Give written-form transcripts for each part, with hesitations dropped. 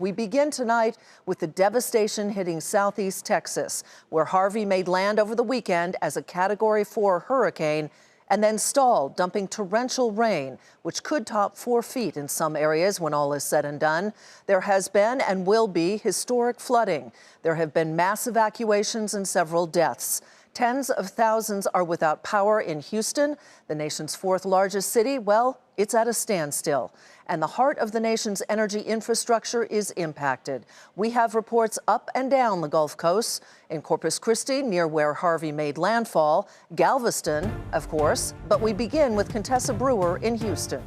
We begin tonight with the devastation hitting southeast Texas, where Harvey made land over the weekend as a Category 4 hurricane and then stalled, dumping torrential rain, which could top 4 feet in some areas when all is said and done. There has been and will be historic flooding. There have been mass evacuations and several deaths. Tens of thousands are without power in Houston, the nation's 4th largest city. Well, it's at a standstill. And the heart of the nation's energy infrastructure is impacted. We have reports up and down the Gulf Coast, in Corpus Christi, near where Harvey made landfall, Galveston, of course. But we begin with Contessa Brewer in Houston.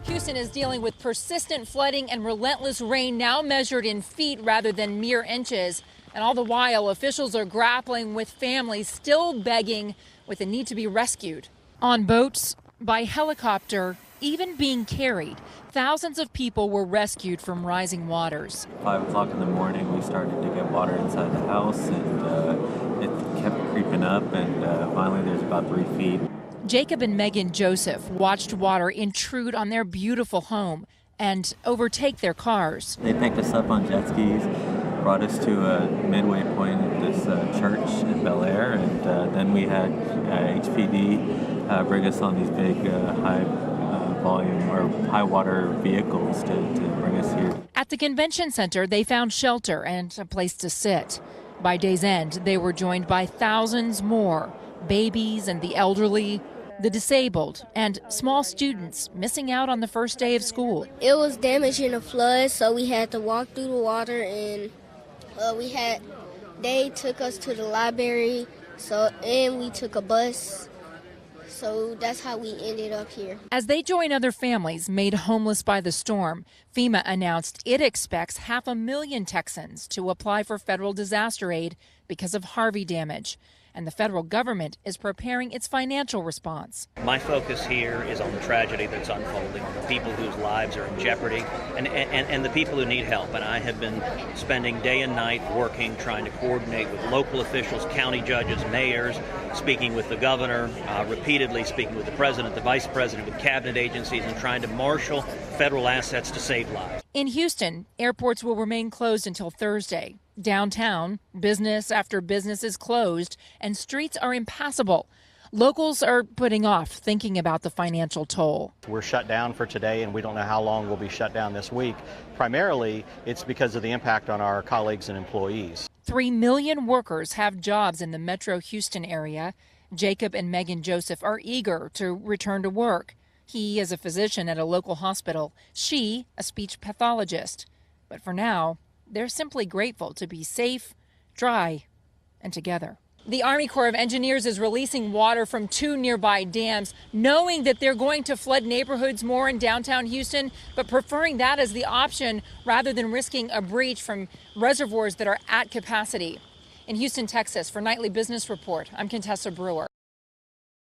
Houston is dealing with persistent flooding and relentless rain, now measured in feet rather than mere inches. And all the while, officials are grappling with families still begging with the need to be rescued. On boats, by helicopter, even being carried, thousands of people were rescued from rising waters. 5 o'clock in the morning, we started to get water inside the house, and it kept creeping up, and finally there's about 3 feet. Jacob and Megan Joseph watched water intrude on their beautiful home and overtake their cars. They picked us up on jet skis, brought us to a midway point at this church in Bel Air, and then we had HPD bring us on these big high volume or high water vehicles to bring us here. At the convention center, they found shelter and a place to sit. By day's end, they were joined by thousands more, babies and the elderly, the disabled, and small students missing out on the first day of school. It was damaged in a flood, so we had to walk through the water, and they took us to the library, and we took a bus. So that's how we ended up here. As they join other families made homeless by the storm, FEMA announced it expects 500,000 Texans to apply for federal disaster aid because of Harvey damage. And the federal government is preparing its financial response. My focus here is on the tragedy that's unfolding, on the people whose lives are in jeopardy, and the people who need help. And I have been spending day and night working, trying to coordinate with local officials, county judges, mayors, speaking with the governor, repeatedly speaking with the president, the vice president, with cabinet agencies, and trying to marshal federal assets to save lives. In Houston, airports will remain closed until Thursday. Downtown, business after business is closed and streets are impassable. Locals are putting off thinking about the financial toll. We're shut down for today, and we don't know how long we'll be shut down this week. Primarily, it's because of the impact on our colleagues and employees. 3 million workers have jobs in the Metro Houston area. Jacob and Megan Joseph are eager to return to work. He is a physician at a local hospital. She, a speech pathologist. But for now, they're simply grateful to be safe, dry, and together. The Army Corps of Engineers is releasing water from 2 nearby dams, knowing that they're going to flood neighborhoods more in downtown Houston, but preferring that as the option rather than risking a breach from reservoirs that are at capacity. In Houston, Texas, for Nightly Business Report, I'm Contessa Brewer.